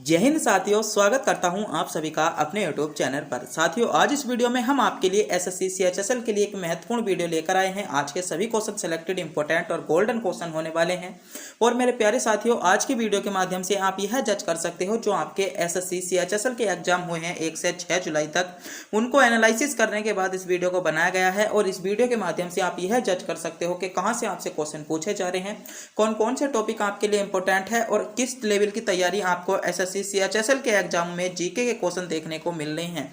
जय हिंद साथियों, स्वागत करता हूं आप सभी का अपने यूट्यूब चैनल पर। साथियों, आज इस वीडियो में हम आपके लिए एसएससी सीएचएसएल के लिए एक महत्वपूर्ण वीडियो लेकर आए हैं। आज के सभी क्वेश्चन सेलेक्टेड इंपॉर्टेंट और गोल्डन क्वेश्चन होने वाले हैं। और मेरे प्यारे साथियों, आज की वीडियो के माध्यम से आप यह जज कर सकते हो जो आपके एसएससी सीएचएसएल के एग्जाम हुए हैं 1 से 6 जुलाई तक, उनको एनालिसिस करने के बाद इस वीडियो को बनाया गया है। और इस वीडियो के माध्यम से आप यह जज कर सकते हो कि कहाँ से आपसे क्वेश्चन पूछे जा रहे हैं, कौन कौन से टॉपिक आपके लिए इंपॉर्टेंट है और किस लेवल की तैयारी आपको एसएससी सीएचएसएल के एग्जाम में जीके के क्वेश्चन देखने को मिल रहे हैं।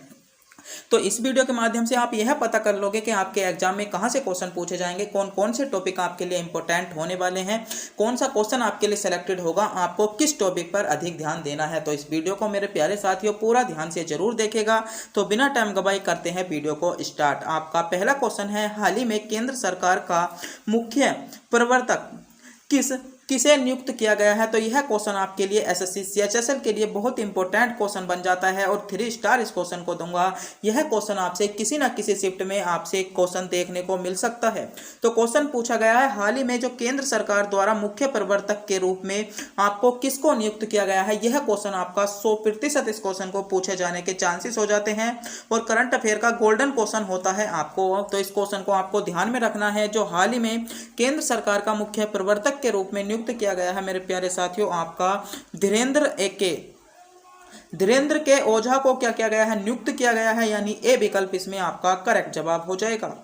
तो इस वीडियो के माध्यम से आप यह पता कर लोगे कि आपके एग्जाम में कहां से क्वेश्चन पूछे जाएंगे, कौन कौन से टॉपिक आपके लिए इंपॉर्टेंट होने वाले हैं, कौन सा क्वेश्चन आपके लिए सिलेक्टेड होगा, आपको किस टॉपिक पर अधिक ध्यान देना है। तो इस वीडियो को मेरे प्यारे साथियों पूरा ध्यान से जरूर देखेगा। तो बिना टाइम गवाए करते हैं वीडियो को स्टार्ट। आपका पहला क्वेश्चन है, हाल ही में केंद्र सरकार का मुख्य प्रवर्तक किसे नियुक्त किया गया है। तो यह क्वेश्चन आपके लिए एसएससी सीएचएसएल के लिए बहुत इंपॉर्टेंट क्वेश्चन बन जाता है और 3 स्टार इस क्वेश्चन को दूंगा। यह क्वेश्चन आपसे किसी न किसी शिफ्ट में आपसे क्वेश्चन देखने को मिल सकता है। तो क्वेश्चन पूछा गया है, हाल ही में जो केंद्र सरकार द्वारा मुख्य प्रवर्तक के रूप में आपको किसको नियुक्त किया गया है। यह क्वेश्चन आपका 100% इस क्वेश्चन को पूछे जाने के चांसेस हो जाते हैं और करंट अफेयर का गोल्डन क्वेश्चन होता है आपको। तो इस क्वेश्चन को आपको ध्यान में रखना है। जो हाल ही में केंद्र सरकार का मुख्य प्रवर्तक के रूप में नियुक्त किया गया है मेरे प्यारे साथियों, आपका धीरेन्द्र के ओझा को क्या किया गया है, नियुक्त किया गया है। यानी ए विकल्प इसमें आपका करेक्ट जवाब हो जाएगा।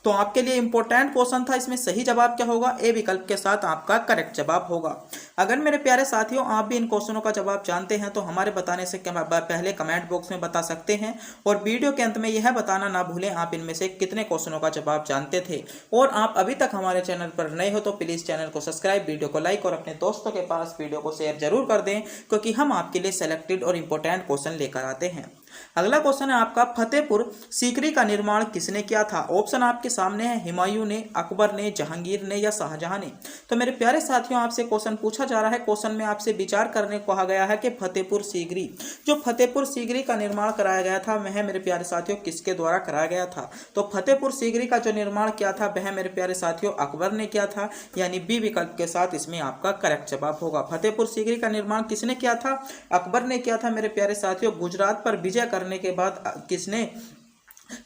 तो आपके लिए इंपॉर्टेंट क्वेश्चन था, इसमें सही जवाब क्या होगा, ए विकल्प के साथ आपका करेक्ट जवाब होगा। अगर मेरे प्यारे साथियों आप भी इन क्वेश्चनों का जवाब जानते हैं तो हमारे बताने से पहले कमेंट बॉक्स में बता सकते हैं और वीडियो के अंत में यह बताना ना भूलें आप इनमें से कितने क्वेश्चनों का जवाब जानते थे। और आप अभी तक हमारे चैनल पर नए हो तो प्लीज चैनल को सब्सक्राइब, वीडियो को लाइक और अपने दोस्तों के पास वीडियो को शेयर जरूर कर दें, क्योंकि हम आपके लिए सिलेक्टेड और इंपॉर्टेंट क्वेश्चन लेकर आते हैं। अगला क्वेश्चन है आपका, फतेहपुर सीकरी का निर्माण किसने किया था। ऑप्शन आपके सामने है, हुमायूं ने, अकबर ने, जहांगीर ने या शाहजहां ने। तो मेरे प्यारे साथियों आपसे क्वेश्चन पूछा जा रहा है, क्वेश्चन में आपसे विचार करने को कहा गया है कि फतेहपुर सीकरी, जो फतेहपुर सीकरी का निर्माण कराया गया था वह मेरे प्यारे साथियों किसके द्वारा कराया गया था। तो फतेहपुर सीकरी का जो निर्माण किया था वह मेरे प्यारे साथियों अकबर ने किया था। यानी बी विकल्प के साथ इसमें आपका करेक्ट जवाब होगा। फतेहपुर सीकरी का निर्माण किसने किया था, अकबर ने किया था मेरे प्यारे साथियों। गुजरात पर विजय करने के बाद किसने,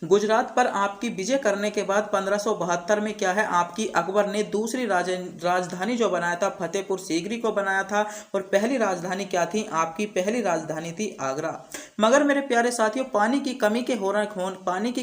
गुजरात पर आपकी विजय करने के बाद 1572 में क्या है, आपकी अकबर ने दूसरी राजधानी जो बनाया था फतेहपुर सीकरी को बनाया था। और पहली राजधानी क्या थी, आपकी पहली राजधानी थी आगरा। मगर मेरे प्यारे साथियों पानी की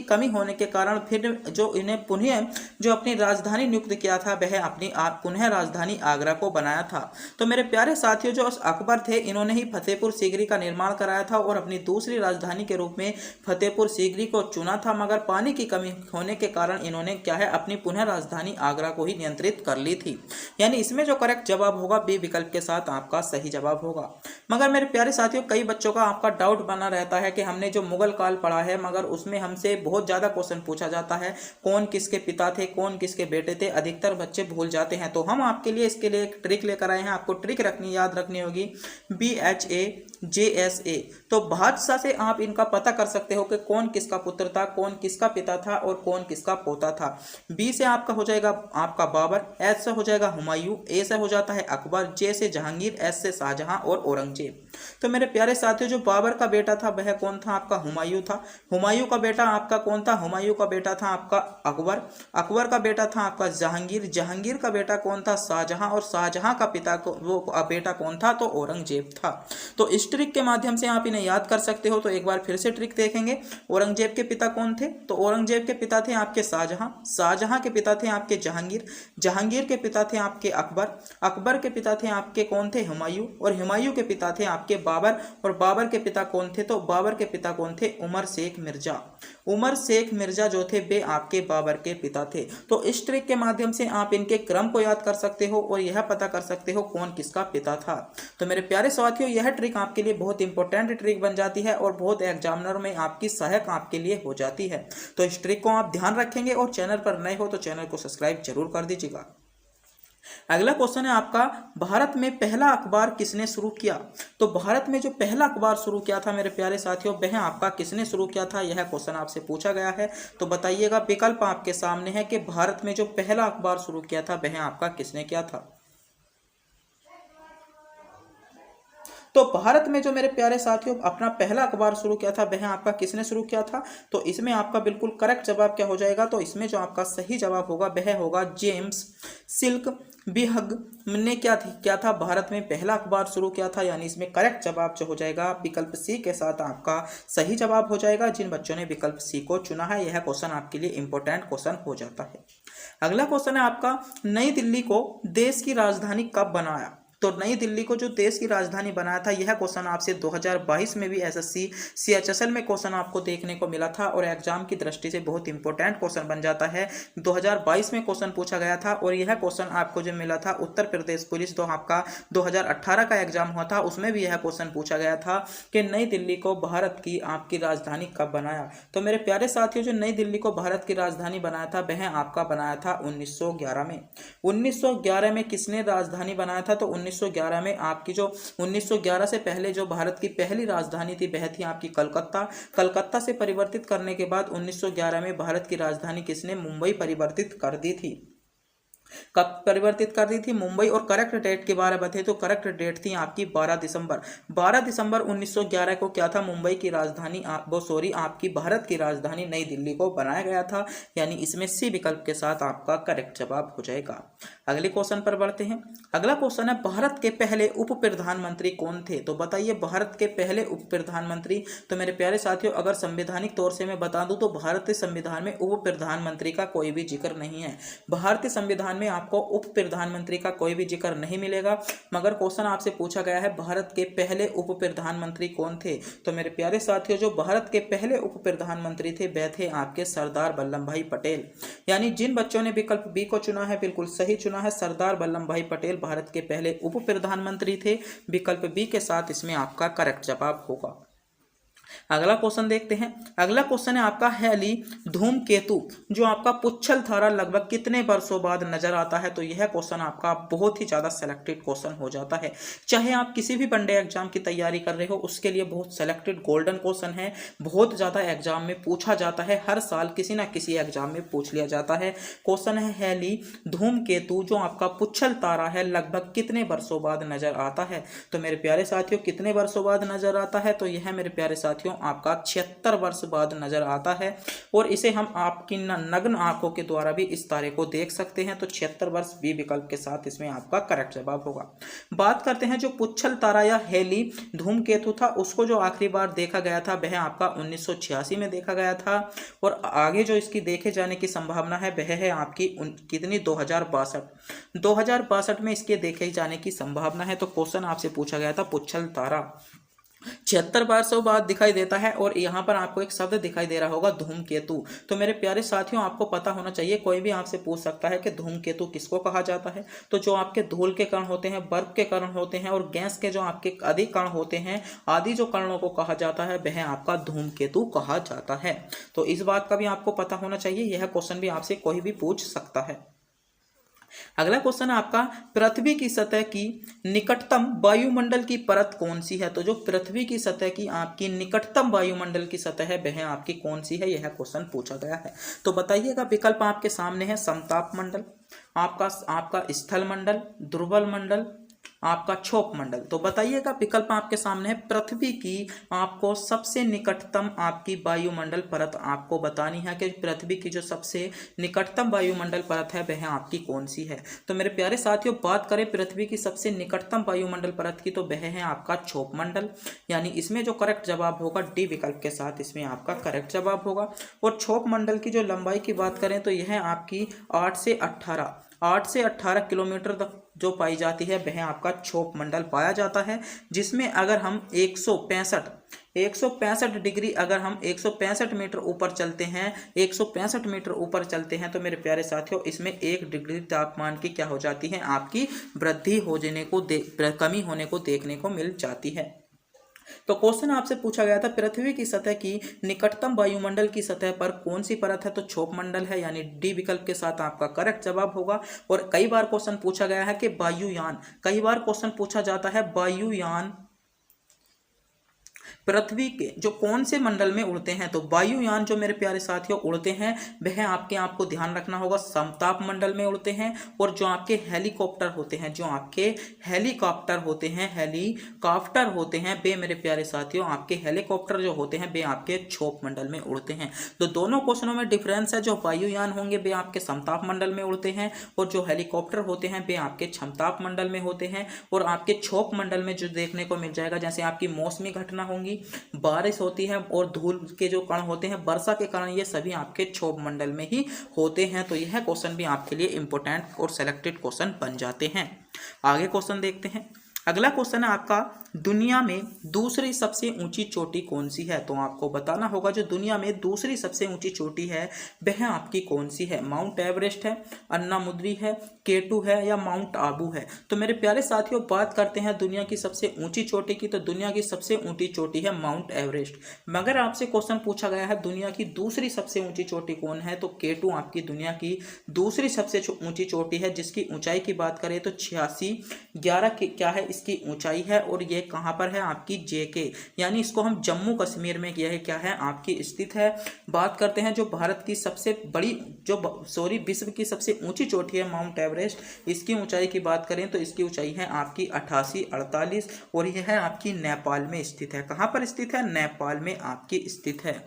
कमी होने के कारण फिर जो इन्हें पुनः जो अपनी राजधानी नियुक्त किया था वह अपनी पुनः राजधानी आगरा को बनाया था। तो मेरे प्यारे साथियों जो अकबर थे इन्होंने ही फतेहपुर सीकरी का निर्माण कराया था और अपनी दूसरी राजधानी के रूप में फतेहपुर सीकरी को चुना था। मगर पानी की कमी होने के कारण इन्होंने क्या है, अपनी पुनः राजधानी आगरा को ही नियंत्रित कर ली थी। यानी इसमें जो करेक्ट जवाब होगा बी विकल्प के साथ आपका सही जवाब होगा। मगर मेरे प्यारे साथियों कई बच्चों का आपका डाउट बना रहता है कि हमने जो मुगल काल पढ़ा है मगर उसमें हमसे बहुत ज्यादा क्वेश्चन पूछा जाता है, कौन किसके पिता थे, कौन किसके बेटे थे, अधिकतर बच्चे भूल जाते हैं। तो हम आपके लिए इसके लिए एक ट्रिक लेकर आए हैं। आपको ट्रिक याद रखनी होगी, BHAJSA। तो भाषा से आप इनका पता कर सकते हो कि कौन किसका पुत्र था, कौन किसका पिता था और कौन किसका पोता था। बी से आपका हो जाएगा आपका बाबर, एच से हो जाएगा हुमायूं, ए से हो जाता है अकबर, जे से जहांगीर, एस से शाहजहां और औरंगजेब। तो मेरे प्यारे साथियों जो बाबर का बेटा था वह कौन था, आपका हुमायूं था। हुमायूं का बेटा आपका कौन था, हुमायूं का बेटा था आपका अकबर। अकबर का बेटा था आपका जहांगीर। जहांगीर का बेटा कौन था, शाहजहां। और शाहजहां का पिता को वो बेटा कौन था, तो औरंगजेब था। तो इस ट्रिक के माध्यम से आप इन्हें याद कर सकते हो। तो एक बार फिर से ट्रिक देखेंगे। औरंगजेब के पिता कौन थे, तो औरंगजेब के पिता थे आपके शाहजहां। शाहजहां के पिता थे आपके जहांगीर। जहांगीर के पिता थे आपके अकबर। अकबर के पिता थे आपके कौन थे, हुमायूं। और हुमायूं के पिता थे आपके बाबर। और बाबर के पिता कौन थे, तो बाबर के पिता कौन थे, उमर शेख मिर्जा। उमर शेख मिर्जा जो थे वे आपके बाबर के पिता थे। तो इस ट्रिक के माध्यम से आप इनके क्रम को याद कर सकते हो और यह पता कर सकते हो कौन किसका पिता था। तो मेरे प्यारे साथियों यह ट्रिक आपके लिए बहुत इंपॉर्टेंट ट्रिक बन जाती है और बहुत एग्जामिनर में आपकी सहायक आपके लिए हो जाती है। तो इस ट्रिक को आप ध्यान रखेंगे और चैनल पर नए हो तो चैनल को सब्सक्राइब जरूर कर दीजिएगा। अगला क्वेश्चन है आपका, भारत में पहला अखबार किसने शुरू किया। तो भारत में जो पहला अखबार शुरू किया था मेरे प्यारे साथियों वह आपका किसने शुरू किया था, यह क्वेश्चन आपसे पूछा गया है। तो बताइएगा, विकल्प आपके सामने है कि भारत में जो पहला अखबार शुरू किया था वह आपका किसने किया था। तो भारत में जो मेरे प्यारे साथियों अपना पहला अखबार शुरू किया था वह आपका किसने शुरू किया था? तो इसमें आपका बिल्कुल करेक्ट जवाब क्या हो जाएगा? तो इसमें जो आपका सही जवाब होगा वह होगा जेम्स सिल्क बिहग ने क्या था भारत में पहला अखबार शुरू किया था, यानी इसमें करेक्ट जवाब जो हो जाएगा विकल्प सी के साथ आपका सही जवाब हो जाएगा। जिन बच्चों ने विकल्प सी को चुना है यह क्वेश्चन आपके लिए इंपॉर्टेंट क्वेश्चन हो जाता है। अगला क्वेश्चन है आपका, नई दिल्ली को देश की राजधानी कब बनाया? तो नई दिल्ली को जो देश की राजधानी बनाया था यह क्वेश्चन आपसे 2022 में भी एसएससी सीएचएसएल में क्वेश्चन आपको देखने को मिला था और एग्जाम की दृष्टि से बहुत इंपॉर्टेंट क्वेश्चन बन जाता है। 2022 में क्वेश्चन पूछा गया था और यह क्वेश्चन आपको जो मिला था उत्तर प्रदेश पुलिस, तो आपका 2018 का एग्जाम हुआ था उसमें भी यह क्वेश्चन पूछा गया था कि नई दिल्ली को भारत की आपकी राजधानी कब बनाया। तो मेरे प्यारे साथियों जो नई दिल्ली को भारत की राजधानी बनाया था वह आपका बनाया था 1911 में। 1911 में किसने राजधानी बनाया था? तो 1911 में आपकी जो 1911 से पहले जो भारत की पहली राजधानी थी वह थी आपकी कलकत्ता। कलकत्ता से परिवर्तित करने के बाद 1911 में भारत की राजधानी किसने? मुंबई परिवर्तित कर दी थी। कब परिवर्तित कर दी थी? मुंबई। और करेक्ट डेट के बारे में बताएं तो करेक्ट डेट थी आपकी 12 दिसंबर। 12 दिसंबर 1911 को क्या था? मुंबई की राजधानी आपकी भारत की राजधानी नई दिल्ली को बनाया गया था, यानी इसमें सी विकल्प के साथ आपका करेक्ट जवाब हो जाएगा। अगले क्वेश्चन पर बढ़ते हैं। अगला क्वेश्चन है, भारत के पहले उप प्रधानमंत्री कौन थे? तो बताइए भारत के पहले उप प्रधानमंत्री। तो मेरे प्यारे साथियों अगर संवैधानिक तौर से मैं बता दूं तो भारतीय संविधान में उप प्रधानमंत्री का कोई भी जिक्र नहीं है। भारतीय संविधान में आपको उप प्रधानमंत्री का कोई भी जिक्र नहीं मिलेगा, मगर क्वेश्चन आपसे पूछा गया है भारत के पहले उप प्रधानमंत्री कौन थे? तो मेरे प्यारे साथियों जो भारत के पहले उप प्रधानमंत्री थे वह थे आपके सरदार वल्लभ भाई पटेल। यानी जिन बच्चों ने विकल्प बी को चुना है बिल्कुल सही चुना है, सरदार वल्लभ भाई पटेल भारत के पहले उप प्रधानमंत्री थे। विकल्प बी के साथ इसमें आपका करेक्ट जवाब होगा। अगला क्वेश्चन देखते हैं। अगला क्वेश्चन है आपका, हैली धूमकेतु जो आपका पुच्छल तारा लगभग कितने वर्षों बाद नजर आता है? तो यह क्वेश्चन आपका बहुत ही ज्यादा सेलेक्टेड क्वेश्चन हो जाता है। चाहे आप किसी भी वनडे एग्जाम की तैयारी कर रहे हो उसके लिए बहुत सेलेक्टेड गोल्डन क्वेश्चन है, बहुत ज्यादा एग्जाम में पूछा जाता है, हर साल किसी ना किसी एग्जाम में पूछ लिया जाता है। क्वेश्चन है, हैली धूमकेतु जो आपका पुच्छल तारा है लगभग कितने वर्षों बाद नजर आता है? तो मेरे प्यारे साथियों कितने वर्षों बाद नजर आता है? तो यह मेरे प्यारे साथियों आपका 76 वर्ष बाद नजर आता है और इसे हम आपकी नग्न आंखों के द्वारा भी इस तारे को देख सकते हैं। तो 76 वर्ष बी विकल्प के साथ इसमें आपका करेक्ट जवाब होगा। बात करते हैं जो पुच्छल तारा या हैली धूमकेतु था उसको जो आखिरी बार देखा गया था वह आपका 1986 में देखा गया था और आगे जो इसकी देखे जाने की संभावना है वह है आपकी कितनी? 2062 में इसके देखे जाने की संभावना है। तो क्वेश्चन आपसे पूछा गया था पुच्छल तारा 76 वर्षों बाद दिखाई देता है और यहाँ पर आपको एक शब्द दिखाई दे रहा होगा धूमकेतु। तो मेरे प्यारे साथियों आपको पता होना चाहिए, कोई भी आपसे पूछ सकता है कि धूमकेतु किसको कहा जाता है। तो जो आपके धूल के कण होते हैं, बर्फ के कण होते हैं और गैस के जो आपके अधिक कण होते हैं, आदि जो कणों को कहा जाता है वह आपका धूमकेतु कहा जाता है। तो इस बात का भी आपको पता होना चाहिए, यह क्वेश्चन भी आपसे कोई भी पूछ सकता है। अगला क्वेश्चन है आपका, पृथ्वी की सतह की निकटतम वायुमंडल की परत कौन सी है? तो जो पृथ्वी की सतह की आपकी निकटतम वायुमंडल की सतह है वह आपकी कौन सी है, यह क्वेश्चन पूछा गया है। तो बताइएगा, विकल्प आपके सामने है समताप मंडल, आपका स्थल मंडल, दुर्बल मंडल, आपका क्षोभ मंडल। तो बताइएगा, विकल्प आपके सामने है। पृथ्वी की आपको सबसे निकटतम आपकी वायुमंडल परत आपको बतानी है कि पृथ्वी की जो सबसे निकटतम वायुमंडल परत है वह आपकी कौन सी है। तो मेरे प्यारे साथियों बात करें पृथ्वी की सबसे निकटतम वायुमंडल परत की तो वह है आपका क्षोभ मंडल, यानी इसमें जो करेक्ट जवाब होगा डी विकल्प के साथ इसमें आपका करेक्ट जवाब होगा। और क्षोभ मंडल की जो लंबाई की बात करें तो यह आपकी 8 से 18 किलोमीटर तक जो पाई जाती है वह आपका क्षोभ मंडल पाया जाता है, जिसमें अगर हम 165 डिग्री अगर हम 165 मीटर ऊपर चलते हैं 165 मीटर ऊपर चलते हैं तो मेरे प्यारे साथियों इसमें 1 डिग्री तापमान की क्या हो जाती है, आपकी वृद्धि हो जाने को कमी होने को देखने को मिल जाती है। तो क्वेश्चन आपसे पूछा गया था पृथ्वी की सतह की निकटतम वायुमंडल की सतह पर कौन सी परत है, तो क्षोभ मंडल है, यानी डी विकल्प के साथ आपका करेक्ट जवाब होगा। और कई बार क्वेश्चन पूछा गया है कि वायुयान, कई बार क्वेश्चन पूछा जाता है वायुयान पृथ्वी के जो कौन से मंडल में उड़ते हैं? तो वायुयान जो मेरे प्यारे साथियों उड़ते हैं वह आपको ध्यान रखना होगा समताप मंडल में उड़ते हैं। और जो आपके हेलीकॉप्टर होते हैं, हेलीकॉप्टर होते हैं वे मेरे प्यारे साथियों आपके हेलीकॉप्टर जो होते हैं वे आपके क्षोभ मंडल में उड़ते हैं। तो दोनों क्वेश्चनों में डिफरेंस है। जो वायुयान होंगे वे आपके समताप मंडल में उड़ते हैं और जो हेलीकॉप्टर होते हैं वे आपके क्षमताप मंडल में होते हैं। और आपके क्षोभ मंडल में जो देखने को मिल जाएगा, जैसे आपकी मौसमी घटना होंगी, बारिश होती है और धूल के जो कण होते हैं, वर्षा के कारण, ये सभी आपके क्षोभ मंडल में ही होते हैं। तो यह क्वेश्चन भी आपके लिए इंपॉर्टेंट और सेलेक्टेड क्वेश्चन बन जाते हैं। आगे क्वेश्चन देखते हैं। अगला क्वेश्चन है आपका, दुनिया में दूसरी सबसे ऊंची चोटी कौन सी है? तो आपको बताना होगा जो दुनिया में दूसरी सबसे ऊंची चोटी है वह आपकी कौन सी है? माउंट एवरेस्ट है, अन्नामुद्री है, केटू है या माउंट आबू है? तो मेरे प्यारे साथियों बात करते हैं दुनिया की सबसे ऊंची चोटी की। तो दुनिया की सबसे ऊंची चोटी है माउंट एवरेस्ट। मगर आपसे क्वेश्चन पूछा गया है दुनिया की दूसरी सबसे ऊंची चोटी कौन है? तो केटू आपकी दुनिया की दूसरी सबसे ऊंची चोटी है, जिसकी ऊंचाई की बात करें तो 8611 की क्या है इसकी ऊंचाई है। और ये कहां पर है? आपकी जेके, यानी इसको हम जम्मू कश्मीर में यह क्या है आपकी स्थित है। बात करते हैं जो भारत की सबसे बड़ी विश्व की सबसे ऊंची चोटी है माउंट एवरेस्ट, इसकी ऊंचाई की बात करें तो इसकी ऊंचाई है आपकी 8848 और यह है आपकी नेपाल में स्थित है। कहां पर स्थित है? नेपाल में आपकी स्थित है।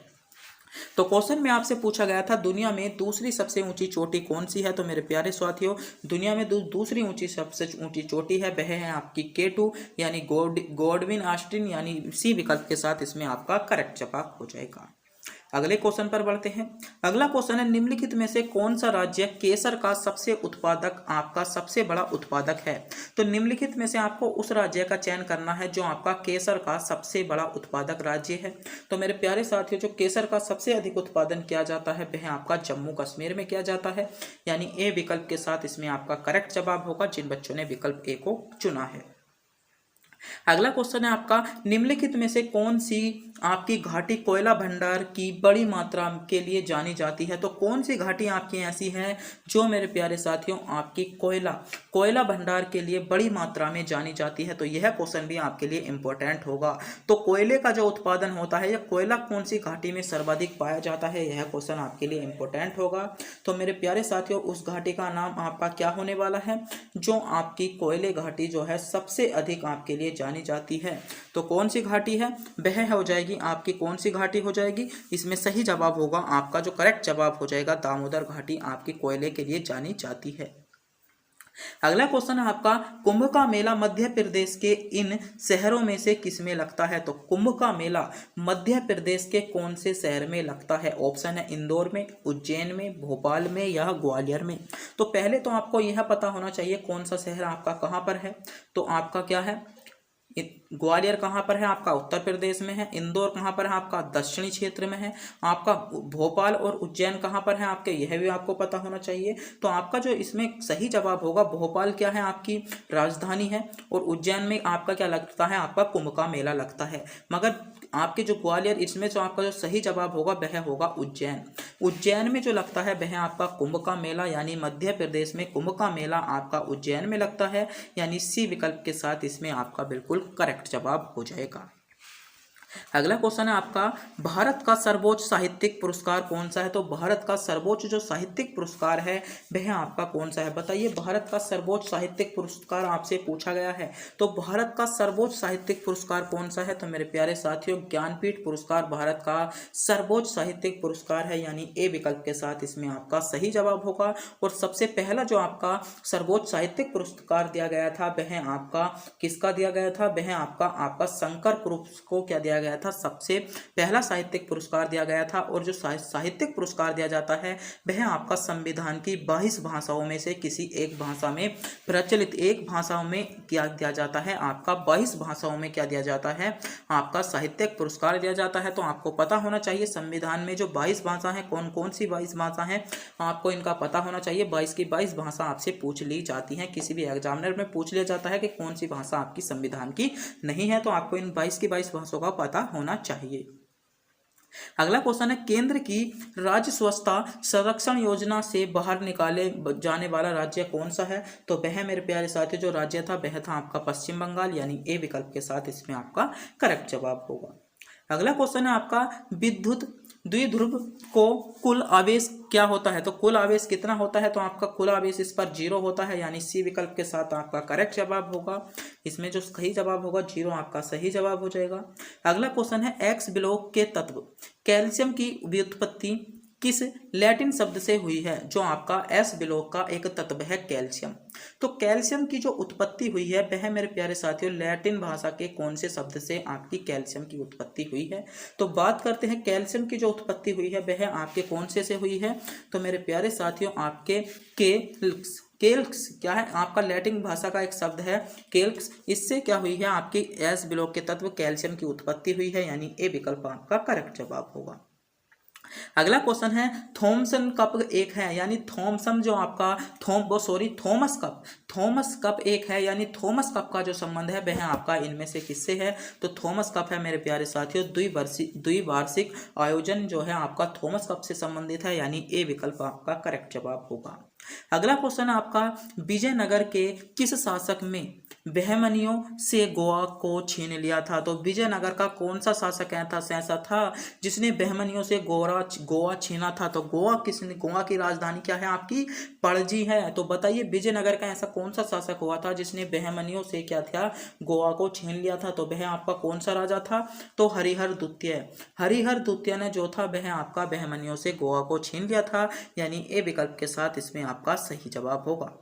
तो क्वेश्चन में आपसे पूछा गया था दुनिया में दूसरी सबसे ऊंची चोटी कौन सी है? तो मेरे प्यारे साथियों दुनिया में दूसरी सबसे ऊंची चोटी है वह है आपकी केटू, यानी गॉडविन ऑस्टिन, यानी सी विकल्प के साथ इसमें आपका करेक्ट जवाब हो जाएगा। अगले क्वेश्चन पर बढ़ते हैं। अगला क्वेश्चन है, निम्नलिखित में से कौन सा राज्य केसर का सबसे बड़ा उत्पादक है? तो निम्नलिखित में से आपको उस राज्य का चयन करना है जो आपका केसर का सबसे बड़ा उत्पादक राज्य है। तो मेरे प्यारे साथियों जो केसर का सबसे अधिक उत्पादन किया जाता है वह आपका जम्मू कश्मीर में किया जाता है, यानी ए विकल्प के साथ इसमें आपका करेक्ट जवाब होगा जिन बच्चों ने विकल्प ए को चुना है। अगला क्वेश्चन है आपका, निम्नलिखित में से कौन सी आपकी घाटी कोयला भंडार की बड़ी मात्रा के लिए जानी जाती है? तो कौन सी घाटी आपकी ऐसी है जो मेरे प्यारे साथियों आपकी कोयला भंडार के लिए बड़ी मात्रा में जानी जाती है? तो यह क्वेश्चन भी आपके लिए इंपॉर्टेंट होगा। तो कोयले का जो उत्पादन होता है या कोयला कौन सी घाटी में सर्वाधिक पाया जाता है, यह क्वेश्चन आपके लिए इंपॉर्टेंट होगा। तो मेरे प्यारे साथियों उस घाटी का नाम आपका क्या होने वाला है जो आपकी कोयले घाटी जो है सबसे अधिक आपके लिए जानी जाती है? तो कौन सी घाटी है? वह हो जाएगी आपकी कौन सी घाटी हो जाएगी? इसमें सही जवाब होगा आपका जो करेक्ट जवाब हो जाएगा दामोदर घाटी आपकी कोयले के लिए जानी जाती है। अगला क्वेश्चन है आपका, कुंभ का मेला मध्य प्रदेश के इन शहरों में से किस में लगता है? तो कुंभ का मेला मध्य प्रदेश के कौन से शहर में लगता है? ऑप्शन है इंदौर में, उज्जैन में, भोपाल में या ग्वालियर में। तो पहले तो आपको यह पता होना चाहिए कौन सा शहर आपका कहां पर है। तो आपका क्या है, ग्वालियर कहाँ पर है? आपका उत्तर प्रदेश में है। इंदौर कहाँ पर है? आपका दक्षिणी क्षेत्र में है। आपका भोपाल और उज्जैन कहाँ पर है आपके, यह भी आपको पता होना चाहिए। तो आपका जो इसमें सही जवाब होगा, भोपाल क्या है आपकी राजधानी है और उज्जैन में आपका क्या लगता है, आपका कुंभ का मेला लगता है। मगर आपके जो ग्वालियर, इसमें जो आपका जो सही जवाब होगा वह होगा उज्जैन। उज्जैन में जो लगता है वह आपका कुंभ का मेला, यानी मध्य प्रदेश में कुंभ का मेला आपका उज्जैन में लगता है, यानी सी विकल्प के साथ इसमें आपका बिल्कुल करेक्ट जवाब हो जाएगा। अगला क्वेश्चन है आपका, भारत का सर्वोच्च साहित्यिक पुरस्कार कौन सा है? तो भारत का सर्वोच्च जो साहित्यिक पुरस्कार है वह आपका कौन सा है? बताइए, भारत का सर्वोच्च साहित्यिक पुरस्कार आपसे पूछा गया है। तो भारत का सर्वोच्च साहित्यिक पुरस्कार कौन सा है? तो मेरे प्यारे साथियों ज्ञानपीठ पुरस्कार भारत का सर्वोच्च साहित्यिक पुरस्कार है, यानी ए विकल्प के साथ इसमें आपका सही जवाब होगा। और सबसे पहला जो आपका सर्वोच्च साहित्यिक पुरस्कार दिया गया था वह आपका किसका दिया गया था? वह आपका शंकर क्रुप्स को क्या दिया गया था? सबसे पहला साहित्यिक पुरस्कार दिया गया था। और जो साहित्यिक पुरस्कार दिया जाता है वह आपका संविधान की 22 भाषाओं में से किसी एक भाषा में प्रचलित, एक भाषाओं में क्या दिया जाता है? आपका 22 भाषाओं में क्या दिया जाता है? आपका साहित्यिक पुरस्कार दिया जाता है। तो आपको पता होना चाहिए संविधान में जो 22 भाषा है कौन कौन सी 22 भाषा है, आपको इनका पता होना चाहिए। 22 की 22 भाषा आपसे पूछ ली जाती है, किसी भी एग्जामिनर में पूछ लिया जाता है कि कौन सी भाषा आपकी संविधान की नहीं है। तो आपको इन 22 की 22 भाषाओं का पता होना चाहिए। अगला क्वेश्चन है, केंद्र की राज्य स्वच्छता संरक्षण योजना से बाहर निकाले जाने वाला राज्य कौन सा है? तो वह मेरे प्यारे साथियों जो राज्य था वह था आपका पश्चिम बंगाल, यानी ए विकल्प के साथ इसमें आपका करेक्ट जवाब होगा। अगला क्वेश्चन है आपका विद्युत द्विध्रुव को कुल आवेश क्या होता है। तो कुल आवेश कितना होता है, तो आपका कुल आवेश इस पर 0 होता है, यानी सी विकल्प के साथ आपका करेक्ट जवाब होगा। इसमें जो सही जवाब होगा 0 आपका सही जवाब हो जाएगा। अगला क्वेश्चन है एक्स ब्लॉक के तत्व कैल्शियम की व्युत्पत्ति किस लैटिन शब्द से हुई है। जो आपका एस ब्लॉक का एक तत्व है कैल्शियम। तो कैल्शियम की जो उत्पत्ति हुई है वह मेरे प्यारे साथियों लैटिन भाषा के कौन से शब्द से आपकी कैल्शियम की उत्पत्ति हुई है। तो बात करते हैं कैल्शियम की जो उत्पत्ति हुई है वह आपके कौन से हुई है। तो मेरे प्यारे साथियों आपके केल्क्स क्या है, आपका लैटिन भाषा का एक शब्द है केल्क्स, इससे क्या हुई है आपकी एस ब्लॉक के तत्व कैल्शियम की उत्पत्ति हुई है, यानी ए विकल्प आपका करेक्ट जवाब होगा। अगला क्वेश्चन है थॉमसन कप एक है, यानी थॉमसन जो आपका थॉमस कप एक है, यानी थॉमस कप का जो संबंध है वह आपका इनमें से किससे है। तो थॉमस कप है मेरे प्यारे साथियों द्विवार्षिक आयोजन जो है आपका थॉमस कप से संबंधित है, यानी ए विकल्प आपका करेक्ट जवाब होगा। अगला क्वेश्चन आपका विजयनगर के किस शासक में बहमनियों से गोवा को छीन लिया था। तो विजयनगर का कौन सा शासक ऐसा था जिसने बहमनियों से गोवा छीना था। तो गोवा की राजधानी क्या है आपकी पणजी है। तो बताइए विजयनगर का ऐसा कौन सा शासक हुआ था जिसने बहमनियों से क्या था गोवा को छीन लिया था। तो वह आपका कौन सा राजा था। तो हरिहर द्वितीय ने जो था वह आपका बहमनियों से गोवा को छीन लिया था, यानी ए विकल्प के साथ इसमें आपका सही जवाब होगा।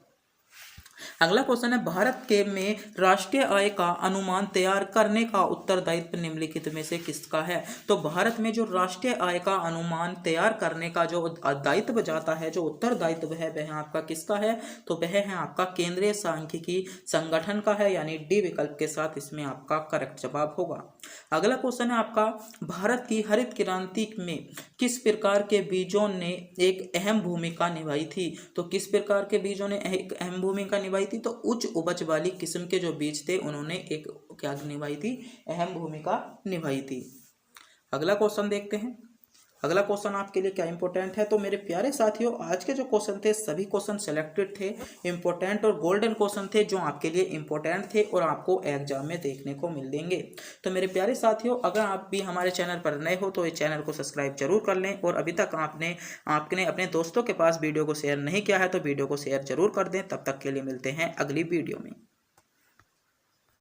अगला क्वेश्चन है भारत के में राष्ट्रीय आय का अनुमान तैयार करने का उत्तरदायित्व निम्नलिखित में से किसका है। तो भारत में जो राष्ट्रीय आय का अनुमान तैयार करने का जो दायित्व जाता है, जो उत्तरदायित्व है वह आपका किसका है। तो वह है आपका केंद्रीय सांख्यिकी संगठन का है, यानी डी विकल्प के साथ इसमें आपका करेक्ट जवाब होगा। अगला क्वेश्चन है आपका भारत की हरित क्रांति में किस प्रकार के बीजों ने एक अहम भूमिका निभाई थी। तो किस प्रकार के बीजों ने एक अहम भूमिका निभाई थी। तो उच्च उपज वाली किस्म के जो बीज थे उन्होंने एक क्या निभाई थी, अहम भूमिका निभाई थी। अगला क्वेश्चन देखते हैं। अगला क्वेश्चन आपके लिए क्या इंपॉर्टेंट है। तो मेरे प्यारे साथियों आज के जो क्वेश्चन थे सभी क्वेश्चन सिलेक्टेड थे, इंपॉर्टेंट और गोल्डन क्वेश्चन थे जो आपके लिए इंपॉर्टेंट थे और आपको एग्जाम में देखने को मिल देंगे। तो मेरे प्यारे साथियों अगर आप भी हमारे चैनल पर नए हो तो इस चैनल को सब्सक्राइब जरूर कर लें, और अभी तक आपने अपने दोस्तों के पास वीडियो को शेयर नहीं किया है तो वीडियो को शेयर जरूर कर दें। तब तक के लिए मिलते हैं अगली वीडियो में।